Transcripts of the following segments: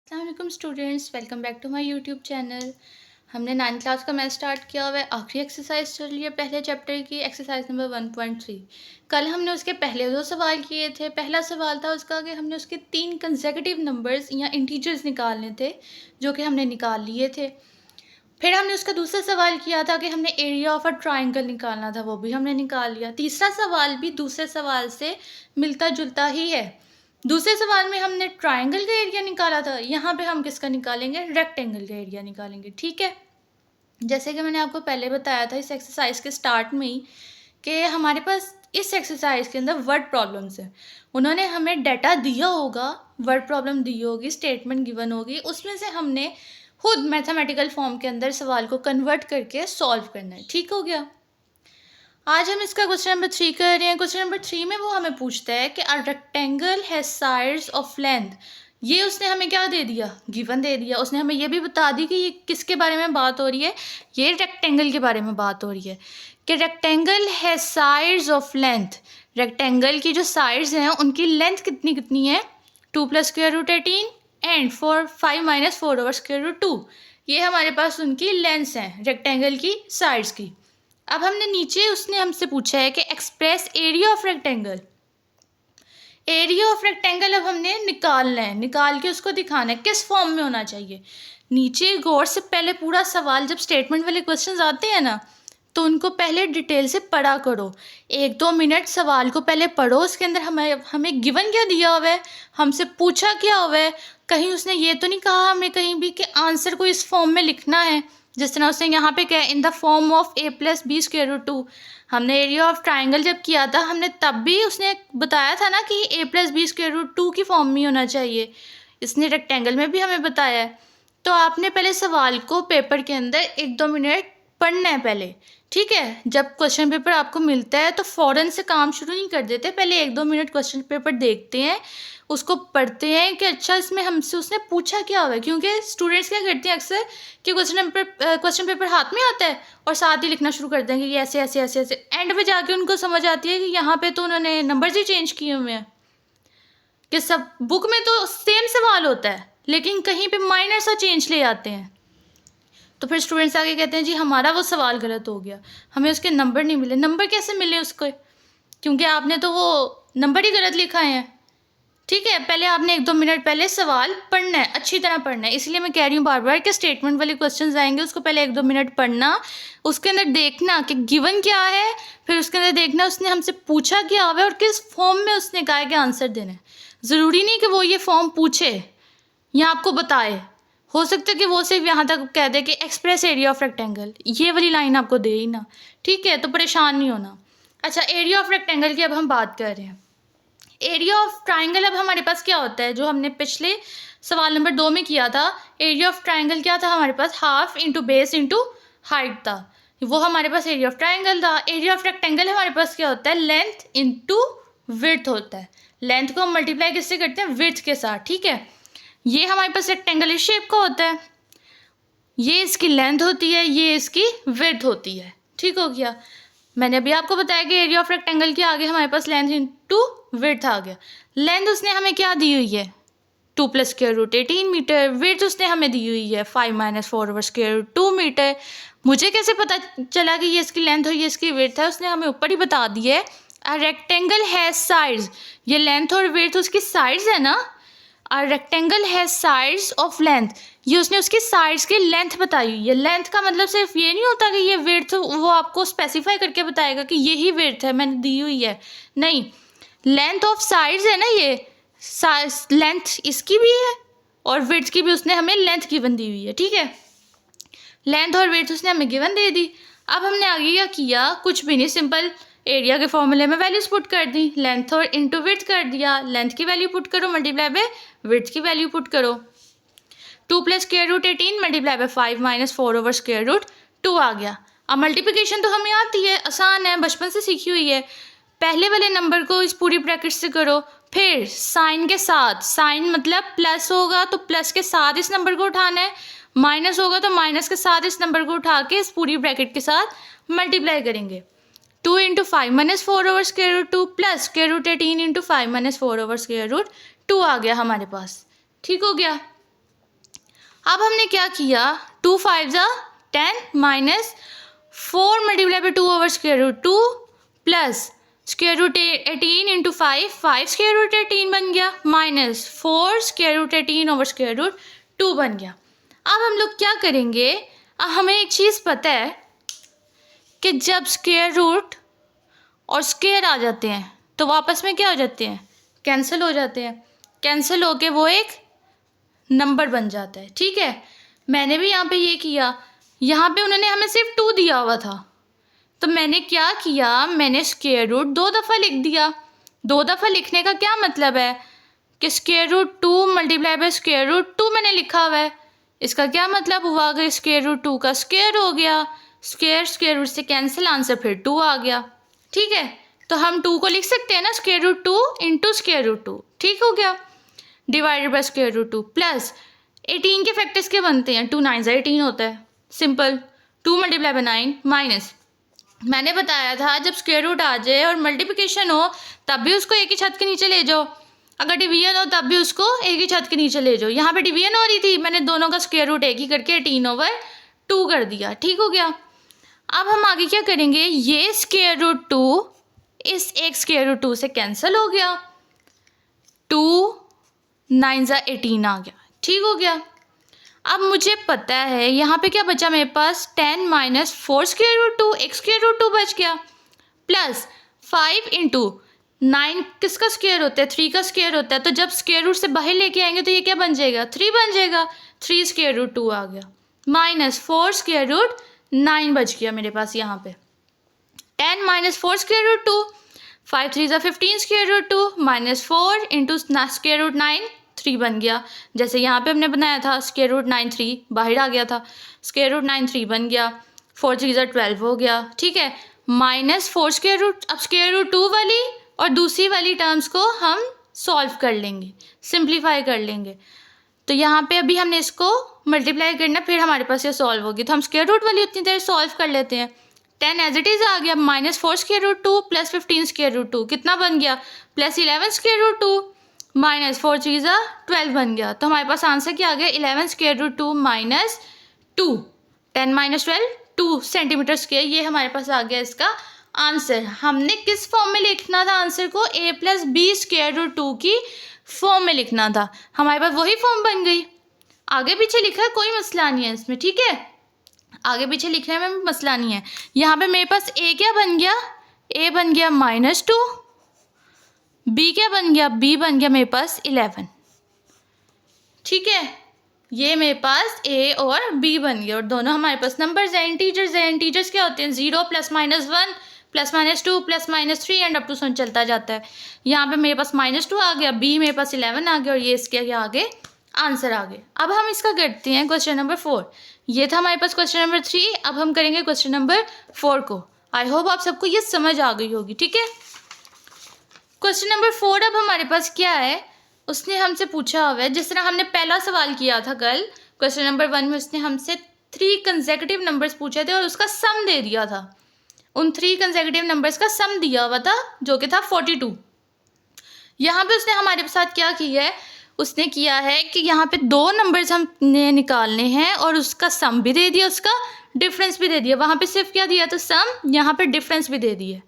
अस्सलाम students, welcome back to my YouTube channel. हमने 9th class का मैथ स्टार्ट किया हुआ है। आखिरी एक्सरसाइज चल रही है पहले चैप्टर की, एक्सरसाइज नंबर 1.3। कल हमने उसके पहले दो सवाल किए थे। पहला सवाल था उसका कि हमने उसके 3 कंसेक्यूटिव नंबर्स या इंटीजर्स निकालने थे, जो कि हमने निकाल लिए थे। फिर हमने उसका दूसरा सवाल किया था कि हमने एरिया ऑफ अ ट्राइंगल निकालना था, वो भी हमने निकाल लिया। तीसरा सवाल भी दूसरे सवाल से मिलता जुलता ही है। दूसरे सवाल में हमने ट्राइंगल का एरिया निकाला था, यहाँ पे हम किसका निकालेंगे? रेक्टेंगल का एरिया निकालेंगे। ठीक है, जैसे कि मैंने आपको पहले बताया था इस एक्सरसाइज के स्टार्ट में ही कि हमारे पास इस एक्सरसाइज के अंदर वर्ड प्रॉब्लम्स है। उन्होंने हमें डाटा दिया होगा, वर्ड प्रॉब्लम दी होगी, स्टेटमेंट गिवन होगी, उसमें से हमने खुद मैथमेटिकल फॉर्म के अंदर सवाल को कन्वर्ट करके सॉल्व करना है। ठीक हो गया। आज हम इसका क्वेश्चन नंबर 3 कर रहे हैं। क्वेश्चन नंबर 3 में वो हमें पूछता है कि a rectangle has sides of length. ये उसने हमें क्या दे दिया? गिवन दे दिया। उसने हमें ये भी बता दी कि ये किसके बारे में बात हो रही है, ये रेक्टेंगल के बारे में बात हो रही है कि rectangle has sides of length. Rectangle की जो साइड्स हैं उनकी लेंथ कितनी कितनी है? 2 + √18 एंड 5 - 4/√2। ये हमारे पास उनकी लेंथ्स हैं रेक्टेंगल की साइड्स की। अब हमने नीचे उसने हमसे पूछा है कि express area of rectangle. Area of rectangle अब हमने निकालना है, निकाल के उसको दिखाना है किस फॉर्म में होना चाहिए। नीचे गौर से पहले पूरा सवाल, जब स्टेटमेंट वाले क्वेश्चंस आते हैं ना, तो उनको पहले डिटेल से पढ़ा करो। 1-2 मिनट सवाल को पहले पढ़ो, उसके अंदर हमें गिवन क्या दिया हुआ है, हमसे पूछा क्या हुआ है। कहीं उसने ये तो नहीं कहा हमें कहीं भी कि आंसर को इस फॉर्म में लिखना है, जिस तरह उसने यहाँ पे क्या, in the form of a + b²√2। हमने एरिया ऑफ ट्राइंगल जब किया था, हमने तब भी उसने बताया था ना कि a + b²√2 की फॉर्म में होना चाहिए। इसने रेक्टेंगल में भी हमें बताया है। तो आपने पहले सवाल को पेपर के अंदर 1-2 मिनट पढ़ना है पहले। ठीक है, जब क्वेश्चन पेपर आपको मिलता है तो फ़ौरन से काम शुरू नहीं कर देते, पहले 1-2 मिनट क्वेश्चन पेपर देखते हैं, उसको पढ़ते हैं कि अच्छा इसमें हमसे उसने पूछा क्या हुआ है। क्योंकि स्टूडेंट्स क्या करते हैं अक्सर कि क्वेश्चन पेपर हाथ में आता है और साथ ही लिखना शुरू कर देंगे कि ऐसे ऐसे ऐसे ऐसे। एंड पे जाके उनको समझ आती है कि यहाँ पे तो उन्होंने नंबर्स ही चेंज किए हुए हैं, कि सब बुक में तो सेम सवाल होता है लेकिन कहीं पे माइनर सा चेंज ले आते हैं। तो फिर स्टूडेंट्स आगे कहते हैं जी हमारा वो सवाल गलत हो गया, हमें उसके नंबर नहीं मिले। नंबर कैसे मिले उसको? क्योंकि आपने तो वो नंबर ही गलत लिखा है। ठीक है, पहले आपने 1-2 मिनट पहले सवाल पढ़ना है, अच्छी तरह पढ़ना है। इसलिए मैं कह रही हूँ बार बार कि स्टेटमेंट वाले क्वेश्चंस आएंगे, उसको पहले 1-2 मिनट पढ़ना, उसके अंदर देखना कि गिवन क्या है, फिर उसके अंदर देखना उसने हमसे पूछा क्या हुआ है और किस फॉर्म में उसने कहा है कि आंसर देना है। ज़रूरी नहीं कि वो ये फॉर्म पूछे या आपको बताए, हो सकता है कि वो सिर्फ यहाँ तक कह दे कि एक्सप्रेस एरिया ऑफ रेक्टेंगल, ये वाली लाइन आपको दे ही ना। ठीक है, तो परेशान नहीं होना। अच्छा, एरिया ऑफ रेक्टेंगल की अब हम बात कर रहे हैं। एरिया ऑफ ट्राइंगल अब हमारे पास क्या होता है, जो हमने पिछले सवाल नंबर 2 में किया था। एरिया ऑफ ट्राइंगल क्या था हमारे पास? Half into base into height था, वो हमारे पास एरिया ऑफ ट्राइंगल था। एरिया ऑफ रेक्टेंगल हमारे पास क्या होता है? लेंथ इंटू विड्थ होता है। लेंथ को हम मल्टीप्लाई किससे करते हैं? विड्थ के साथ। ठीक है, ये हमारे पास रेक्टेंगल इस शेप का होता है, ये इसकी लेंथ होती है, ये इसकी विड्थ होती है। ठीक हो गया। मैंने अभी आपको बताया कि एरिया ऑफ रेक्टेंगल के आगे हमारे पास लेंथ इंटू विड्थ आ गया। लेंथ उसने हमें क्या दी हुई है? 2 + √18 मीटर। विड्थ उसने हमें दी हुई है 5 - 4/√2 मीटर। मुझे कैसे पता चला कि ये इसकी लेंथ और ये इसकी विड्थ है? उसने हमें ऊपर ही बता दी है। अ रेक्टेंगल हैज साइड्स, ये लेंथ और विड्थ उसकी साइड्स है ना। A rectangle has sides of length, ये उसने उसकी साइड्स की लेंथ बताई हुई है। लेंथ का मतलब सिर्फ ये नहीं होता कि ये विड्थ, वो आपको स्पेसिफाई करके बताएगा कि यही विड्थ है मैंने दी हुई है, नहीं। लेंथ ऑफ साइड्स है ना, ये लेंथ इसकी भी है और विड्थ की भी उसने हमें लेंथ गिवन दी हुई है। ठीक है, लेंथ और विड्थ उसने हमें गिवन दे दी। अब हमने आगे क्या किया? कुछ भी नहीं, सिंपल एरिया के फॉर्मूले में वैल्यूज पुट कर दी, लेंथ और इंटू विड्थ कर दिया। लेंथ की वैल्यू पुट करो, मल्टीप्लाई बाय विड्थ की वैल्यू पुट करो। 2 + √18 मल्टीप्लाई बाय 5 - 4/√2 आ गया। अब मल्टीप्लिकेशन तो हमें आती है, आसान है, बचपन से सीखी हुई है। पहले वाले नंबर को इस पूरी ब्रैकेट से करो, फिर साइन के साथ, साइन मतलब प्लस होगा तो प्लस के साथ इस नंबर को उठाना है, माइनस होगा तो माइनस के साथ इस नंबर को उठा के इस पूरी ब्रैकेट के साथ मल्टीप्लाई करेंगे। 2 × 5 - 4/√2 प्लस √18 × 5 - 4/√2 आ गया हमारे पास। ठीक हो गया। अब हमने क्या किया, 2 5 ज़ा 10 minus 4 multiply by 2 over square root 2 plus square root 18 into 5 square root 18 बन गया minus 4 square root 18 over square root 2 बन गया। अब हम लोग क्या करेंगे, अब हमें एक चीज़ पता है कि जब स्क्वायर रूट और स्क्वायर आ जाते हैं तो वो आपस में क्या हो जाते हैं, कैंसिल हो जाते हैं। कैंसिल होके वो एक नंबर बन जाता है। ठीक है, मैंने भी यहाँ पे ये किया, यहाँ पे उन्होंने हमें सिर्फ 2 दिया हुआ था, तो मैंने क्या किया, मैंने स्क्वायर रूट 2 दफ़ा लिख दिया। 2 दफ़ा लिखने का क्या मतलब है कि square root 2 multiply by square root 2 मैंने लिखा हुआ है। इसका क्या मतलब हुआ कि स्क्वायर रूट 2 का स्क्वायर हो गया, स्क्वायर रूट से कैंसिल, आंसर फिर 2 आ गया। ठीक है, तो हम 2 को लिख सकते हैं ना, square root 2 into square root 2, ठीक हो गया, divided by square root 2 plus 18 के फैक्टर्स के बनते हैं, 2 9 18 होता है, सिंपल। 2 मल्टीप्लाई बाई 9 माइनस, मैंने बताया था जब स्क्वायर रूट आ जाए और मल्टीप्लिकेशन हो तब भी उसको एक ही छत के नीचे ले जाओ, अगर डिवीजन हो तब भी उसको एक ही छत के नीचे ले जाओ। यहाँ पे डिवीजन हो रही थी, मैंने दोनों का स्क्वायर रूट एक ही करके 18 ओवर 2 कर दिया। ठीक हो गया। अब हम आगे क्या करेंगे, ये स्क्वायर रूट 2 इस एक स्क्वायर रूट 2 से कैंसिल हो गया, 2 9 ज़ा 18 आ गया। ठीक हो गया। अब मुझे पता है यहाँ पे क्या बचा मेरे पास, 10 माइनस 4 स्क्वायर रूट 2, एक स्क्वायर रूट 2 बच गया, प्लस 5 इंटू 9 किसका स्क्वायर होता है, 3 का स्क्वायर होता है, तो जब स्क्वायर रूट से बाहर लेके आएंगे तो ये क्या बन जाएगा, 3 बन जाएगा, 3 स्क्वायर रूट 2 आ गया, माइनस 4 स्क्वायर रूट 9 बच गया मेरे पास यहाँ पे। 10 माइनस 4 स्क्वायर रूट 2, 5 3 ज़ा 15 square root 2 minus 4 into square root 9, 3 बन गया। जैसे यहाँ पे हमने बनाया था स्क्वायर रूट 9 3 बाहर आ गया था, स्क्वायर रूट 9 3 बन गया, 4 3 ज़ा 12 हो गया। ठीक है, माइनस 4 स्क्वायर रूट, अब स्क्वायर रूट 2 वाली और दूसरी वाली टर्म्स को हम सॉल्व कर लेंगे, सिंप्लीफाई कर लेंगे। तो यहाँ पे अभी हमने इसको मल्टीप्लाई करना, फिर हमारे पास ये सॉल्व होगी, तो हम स्क्वायर रूट वाली उतनी देर सॉल्व कर लेते हैं। 10 एज इट इज़ आ गया, minus 4 square root 2 plus 15 square root 2 कितना बन गया, प्लस 11 स्क्वायर रूट 2 माइनस 4 3 ज़ा 12 बन गया। तो हमारे पास आंसर क्या आ गया, 11 square root 2 minus 2, 10 minus 12 2 centimetre square, ये हमारे पास आ गया इसका आंसर। हमने किस फॉर्म में लिखना था आंसर को, a plus B square root 2 की फॉर्म में लिखना था, हमारे पास वही फॉर्म बन गई। आगे पीछे लिखा है कोई मसला नहीं है इसमें, ठीक है, आगे पीछे लिखने में मसला नहीं है। यहाँ पे मेरे पास a क्या बन गया, a बन गया माइनस 2, b क्या बन गया, b बन गया मेरे पास 11। ठीक है, ये मेरे पास a और b बन गया और दोनों हमारे पास नंबर्स हैं, इंटीजर्स हैं। इंटीजर्स क्या होते हैं, 0 plus minus 1 plus minus 2 plus minus 3 and up to सन चलता जाता है। यहाँ पे मेरे पास माइनस 2 आ गया, b मेरे पास 11 आ गया और ये इसके आगे आंसर आ गए। अब हम इसका करते हैं क्वेश्चन नंबर 4। ये था हमारे पास क्वेश्चन नंबर 3, अब हम करेंगे क्वेश्चन नंबर 4 को। आई होप आप सबको ये समझ आ गई होगी। ठीक है, क्वेश्चन नंबर 4 अब हमारे पास क्या है, उसने हमसे पूछा हुआ है, जिस तरह हमने पहला सवाल किया था कल क्वेश्चन नंबर 1 में, उसने हमसे 3 कंसेक्यूटिव नंबर्स पूछे थे और उसका सम दे दिया था। उन 3 कंसेक्यूटिव नंबर्स का सम दिया हुआ था जो कि था 42। यहाँ पे उसने हमारे साथ क्या किया है, उसने किया है कि यहाँ पे 2 नंबर्स हमने निकालने हैं और उसका सम भी दे दिया, उसका डिफरेंस भी दे दिया। वहाँ पे सिर्फ क्या दिया था, सम, यहाँ पे डिफरेंस भी दे दिया।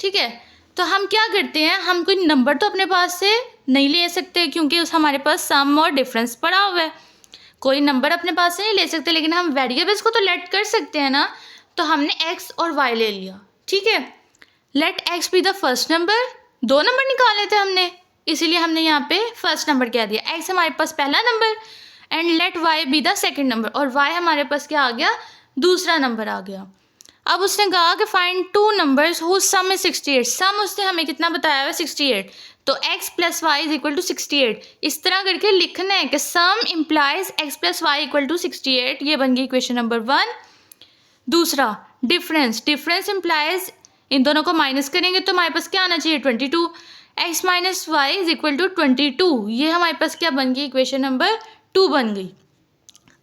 ठीक है, तो हम क्या करते हैं, हम कोई नंबर तो अपने पास से नहीं ले सकते क्योंकि उस हमारे पास सम और डिफरेंस पड़ा हुआ है, कोई नंबर अपने पास से नहीं ले सकते, लेकिन हम वेरिएबल्स को तो लेट कर सकते हैं ना। तो हमने x और y ले लिया। ठीक है, let x be the first number, 2 number निकाले थे हमने, इसीलिए हमने यहाँ पे फर्स्ट नंबर क्या दिया, x हमारे पास पहला number, and let y be the second number, और y हमारे पास क्या आ गया, दूसरा नंबर आ गया। अब उसने कहा कि find 2 numbers whose sum is 68, sum उसने हमें कितना बताया हुआ, 68, तो x plus Y is equal to 68। इस तरह करके लिखना है कि sum implies x plus Y equal to 68, ये बन गई इक्वेशन नंबर 1। दूसरा डिफरेंस, डिफरेंस इम्प्लाइज, इन दोनों को माइनस करेंगे तो हमारे पास क्या आना चाहिए, 22, x minus Y is equal to 22, ये हमारे पास क्या बन गई, इक्वेशन नंबर 2 बन गई।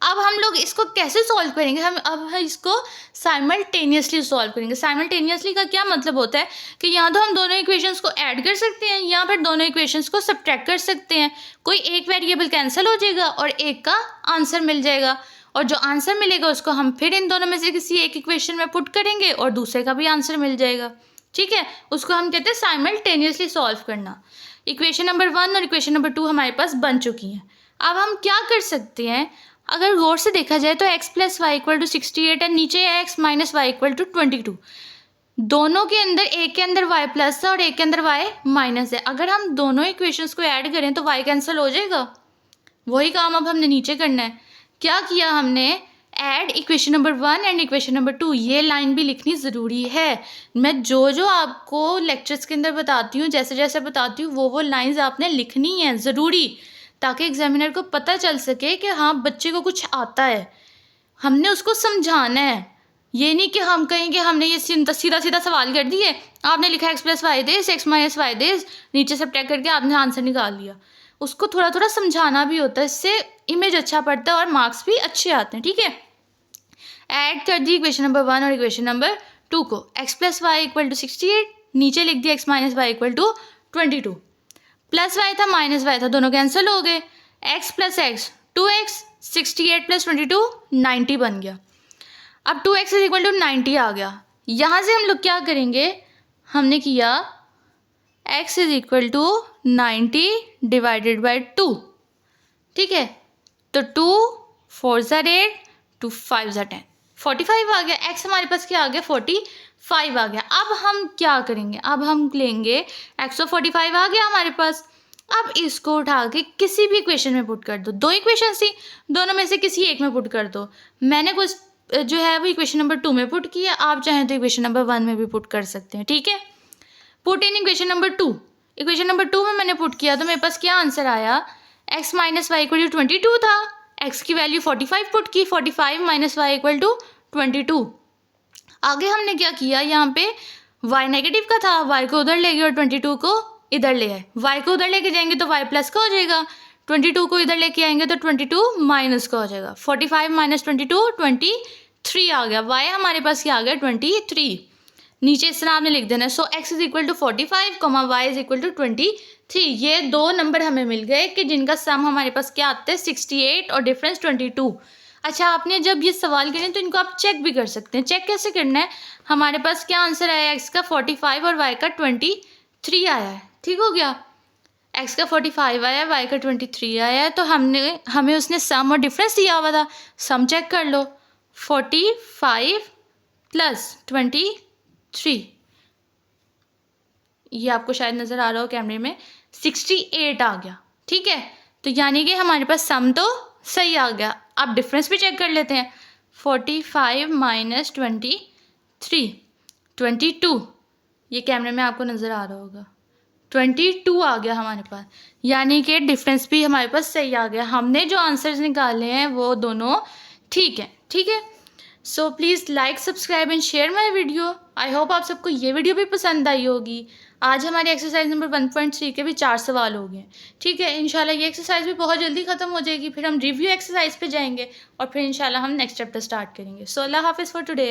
अब हम लोग इसको कैसे सॉल्व करेंगे, हम इसको साइमल्टेनियसली सॉल्व करेंगे। साइमल्टेनियसली का क्या मतलब होता है कि यहाँ तो हम दोनों इक्वेशंस को ऐड कर सकते हैं या फिर दोनों इक्वेशंस को सब्ट्रैक्ट कर सकते हैं। कोई एक वेरिएबल कैंसिल हो जाएगा और एक का आंसर मिल जाएगा, और जो आंसर मिलेगा उसको हम फिर इन दोनों में से किसी एक इक्वेशन में पुट करेंगे और दूसरे का भी आंसर मिल जाएगा। ठीक है, उसको हम कहते हैं साइमल्टेनियसली सॉल्व करना। इक्वेशन नंबर 1 और इक्वेशन नंबर 2 हमारे पास बन चुकी हैं। अब हम क्या कर सकते हैं, अगर गौर से देखा जाए तो x + y = 68 है, नीचे x - y = 22। दोनों के अंदर, एक के अंदर y प्लस है और एक के अंदर y माइनस है। अगर हम दोनों इक्वेशंस को ऐड करें तो y कैंसिल हो जाएगा। वही काम अब हमने नीचे करना है। क्या किया हमने, add equation number 1 and equation number 2। ये लाइन भी लिखनी ज़रूरी है। मैं जो आपको लेक्चर्स के अंदर बताती हूँ, जैसे जैसे बताती हूँ, वो लाइंस आपने लिखनी है ज़रूरी, ताकि एग्जामिनर को पता चल सके कि हाँ बच्चे को कुछ आता है, हमने उसको समझाना है। ये नहीं कि हम कहें कि हमने ये सीधा सीधा सवाल कर दिए, आपने लिखा x + y this, x - y this, नीचे सब्ट्रैक्ट करके आपने आंसर निकाल लिया। उसको थोड़ा थोड़ा समझाना भी होता है, इससे इमेज अच्छा पड़ता है और मार्क्स भी अच्छे आते हैं। ठीक है, ऐड कर दी इक्वेशन नंबर 1 और इक्वेशन नंबर 2 को। x + y = 68, नीचे लिख दिया x - y = 22, प्लस y था माइनस y था, दोनों कैंसिल हो गए। x + x 2x, 68 + 22 90 बन गया। अब 2x = 90 आ गया। यहाँ से हम लोग क्या करेंगे, हमने किया x = 90 / 2। ठीक है, तो 2 4 × 8, 2 5 × 10, 45 आ गया। x हमारे पास क्या आ गया, 45 आ गया। अब हम क्या करेंगे, अब हम लेंगे x तो 45 आ गया हमारे पास। अब इसको उठा के किसी भी इक्वेशन में पुट कर दो। दो इक्वेशन थी, दोनों में से किसी एक में पुट कर दो। मैंने कुछ जो है वो इक्वेशन नंबर 2 में पुट किया, आप चाहें तो इक्वेशन नंबर 1 में भी पुट कर सकते हैं। ठीक है, put in equation number 2। Equation number 2 में मैंने पुट किया तो मेरे पास क्या आंसर आया, x - y = 22 था, x की वैल्यू 45 पुट की, 45 - y = 22। आगे हमने क्या किया, यहाँ पे y नेगेटिव का था, y को उधर ले गए और 22 को इधर ले आए। y को उधर लेके जाएंगे तो y प्लस का हो जाएगा, 22 को इधर लेके आएंगे तो 22 माइनस का हो जाएगा। 45 - 22 23 आ गया। y हमारे पास क्या आ गया, 23। नीचे इस तरह आपने लिख देना है। सो x = 45, y = 23। ये दो नंबर हमें मिल गए कि जिनका सम हमारे पास क्या आता है, 68 और डिफरेंस 22। अच्छा, आपने जब ये सवाल करें तो इनको आप चेक भी कर सकते हैं। चेक कैसे करना है, हमारे पास क्या आंसर आया, x का 45 और y का 23 आया है। ठीक हो गया, x का 45 आया, y का 23 आया है, तो हमें उसने सम और डिफरेंस दिया हुआ था। सम चेक कर लो, 45 + 23, ये आपको शायद नज़र आ रहा हो कैमरे में, 68 आ गया। ठीक है, तो यानी कि हमारे पास सम तो सही आ गया। अब डिफरेंस भी चेक कर लेते हैं। 45 - 23 22, ये कैमरे में आपको नज़र आ रहा होगा, 22 आ गया हमारे पास, यानी कि डिफरेंस भी हमारे पास सही आ गया। हमने जो आंसर्स निकाले हैं वो दोनों ठीक है। ठीक है, so please like, subscribe and share my video. I hope आप सबको ये वीडियो भी पसंद आई होगी। आज हमारी एक्सरसाइज नंबर 1.3 के भी 4 सवाल हो गए। ठीक है, इंशाल्लाह ये एक्सरसाइज भी बहुत जल्दी ख़त्म हो जाएगी, फिर हम रिव्यू एक्सरसाइज पे जाएंगे और फिर इंशाल्लाह हम नेक्स्ट चैप्टर स्टार्ट करेंगे। सो अल्लाह हाफिज़ फॉर टुडे।